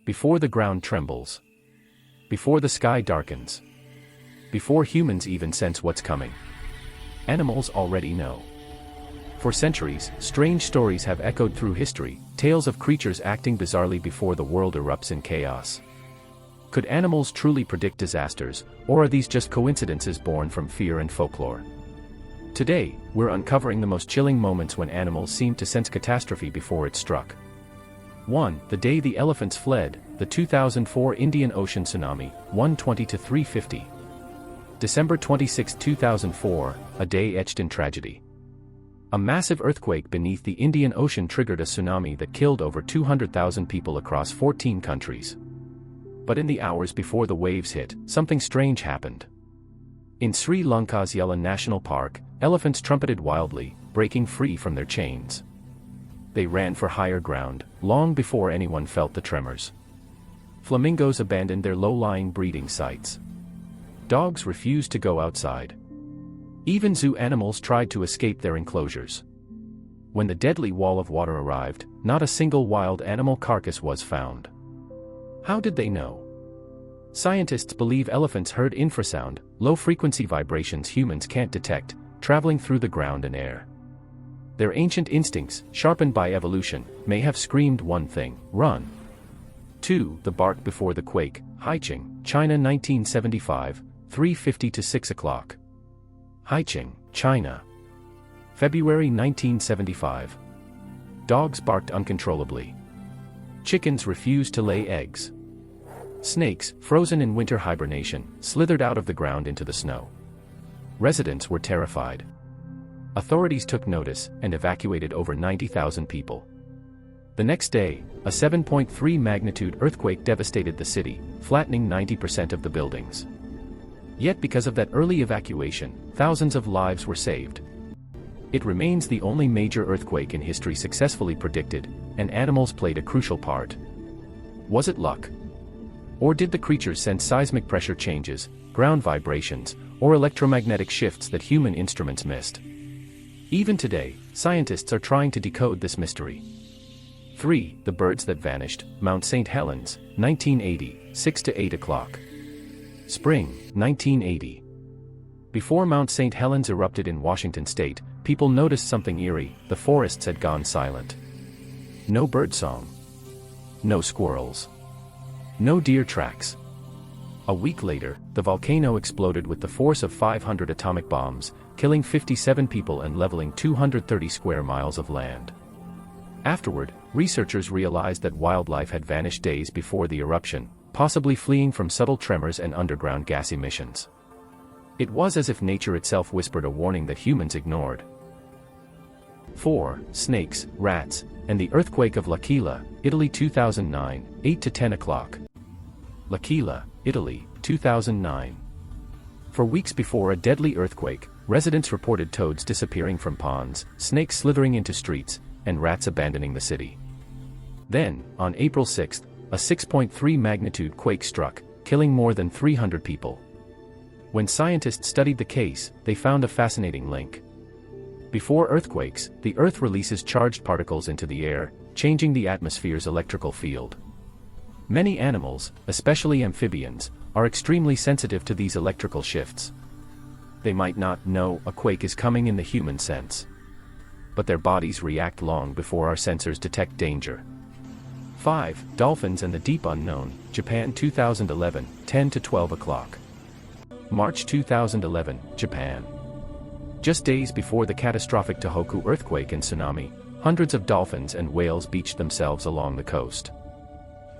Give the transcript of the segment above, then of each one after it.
Before the ground trembles. Before the sky darkens. Before humans even sense what's coming. Animals already know. For centuries, strange stories have echoed through history, tales of creatures acting bizarrely before the world erupts in chaos. Could animals truly predict disasters, or are these just coincidences born from fear and folklore? Today, we're uncovering the most chilling moments when animals seemed to sense catastrophe before it struck. 1. The day the elephants fled, the 2004 Indian Ocean tsunami, 1:20 to 3:50. December 26, 2004, a day etched in tragedy. A massive earthquake beneath the Indian Ocean triggered a tsunami that killed over 200,000 people across 14 countries. But in the hours before the waves hit, something strange happened. In Sri Lanka's Yella National Park, elephants trumpeted wildly, breaking free from their chains. They ran for higher ground, long before anyone felt the tremors. Flamingos abandoned their low-lying breeding sites. Dogs refused to go outside. Even zoo animals tried to escape their enclosures. When the deadly wall of water arrived, not a single wild animal carcass was found. How did they know? Scientists believe elephants heard infrasound, low-frequency vibrations humans can't detect, traveling through the ground and air. Their ancient instincts, sharpened by evolution, may have screamed one thing: run. 2. The bark before the quake, Haiqing, China 1975, 3:50 to 6 o'clock. Haiqing, China. February 1975. Dogs barked uncontrollably. Chickens refused to lay eggs. Snakes, frozen in winter hibernation, slithered out of the ground into the snow. Residents were terrified. Authorities took notice and evacuated over 90,000 people. The next day, a 7.3 magnitude earthquake devastated the city, flattening 90% of the buildings. Yet because of that early evacuation, thousands of lives were saved. It remains the only major earthquake in history successfully predicted, and animals played a crucial part. Was it luck? Or did the creatures sense seismic pressure changes, ground vibrations, or electromagnetic shifts that human instruments missed? Even today, scientists are trying to decode this mystery. 3. The birds that vanished, Mount St. Helens, 1980, 6 to 8 o'clock. Spring, 1980. Before Mount St. Helens erupted in Washington state, people noticed something eerie: the forests had gone silent. No birdsong. No squirrels. No deer tracks. A week later, the volcano exploded with the force of 500 atomic bombs, killing 57 people and leveling 230 square miles of land. Afterward, researchers realized that wildlife had vanished days before the eruption, possibly fleeing from subtle tremors and underground gas emissions. It was as if nature itself whispered a warning that humans ignored. 4. Snakes, rats, and the earthquake of L'Aquila, Italy 2009, 8 to 10 o'clock. L'Aquila, Italy, 2009. For weeks before a deadly earthquake, residents reported toads disappearing from ponds, snakes slithering into streets, and rats abandoning the city. Then, on April 6, a 6.3 magnitude quake struck, killing more than 300 people. When scientists studied the case, they found a fascinating link. Before earthquakes, the Earth releases charged particles into the air, changing the atmosphere's electrical field. Many animals, especially amphibians, are extremely sensitive to these electrical shifts. They might not know a quake is coming in the human sense, but their bodies react long before our sensors detect danger. 5. Dolphins and the deep unknown, Japan 2011, 10 to 12 o'clock. March 2011, Japan. Just days before the catastrophic Tohoku earthquake and tsunami, hundreds of dolphins and whales beached themselves along the coast.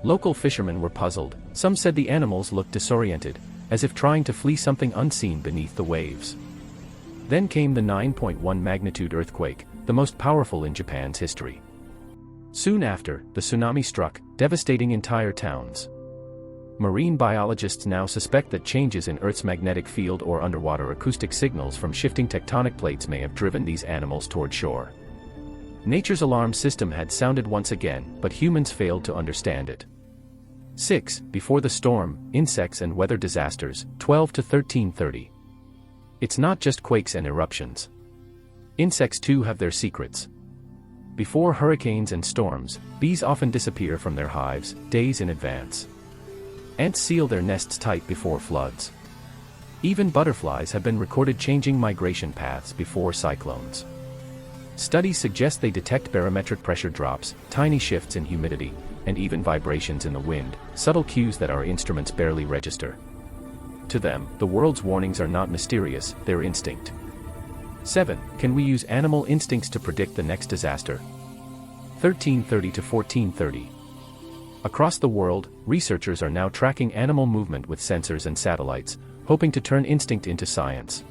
Local fishermen were puzzled. Some said the animals looked disoriented, as if trying to flee something unseen beneath the waves. Then came the 9.1 magnitude earthquake, the most powerful in Japan's history. Soon after, the tsunami struck, devastating entire towns. Marine biologists now suspect that changes in Earth's magnetic field or underwater acoustic signals from shifting tectonic plates may have driven these animals toward shore. Nature's alarm system had sounded once again, but humans failed to understand it. 6. Before the storm, insects and weather disasters, 12 to 13:30. It's not just quakes and eruptions. Insects too have their secrets. Before hurricanes and storms, bees often disappear from their hives, days in advance. Ants seal their nests tight before floods. Even butterflies have been recorded changing migration paths before cyclones. Studies suggest they detect barometric pressure drops, tiny shifts in humidity, and even vibrations in the wind, subtle cues that our instruments barely register. To them, the world's warnings are not mysterious, they're instinct. 7. Can we use animal instincts to predict the next disaster? 1330 to 1430. Across the world, researchers are now tracking animal movement with sensors and satellites, hoping to turn instinct into science.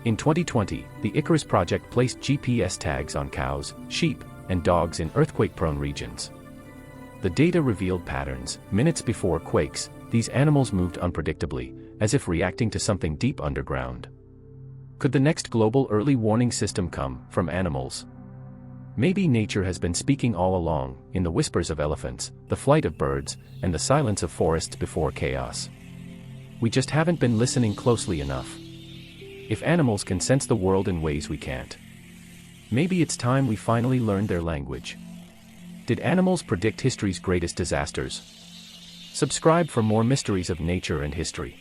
In 2020, the Icarus project placed GPS tags on cows, sheep, and dogs in earthquake-prone regions. The data revealed patterns. Minutes before quakes, these animals moved unpredictably, as if reacting to something deep underground. Could the next global early warning system come from animals? Maybe nature has been speaking all along, in the whispers of elephants, the flight of birds, and the silence of forests before chaos. We just haven't been listening closely enough. If animals can sense the world in ways we can't, maybe it's time we finally learned their language. Did animals predict history's greatest disasters? Subscribe for more mysteries of nature and history.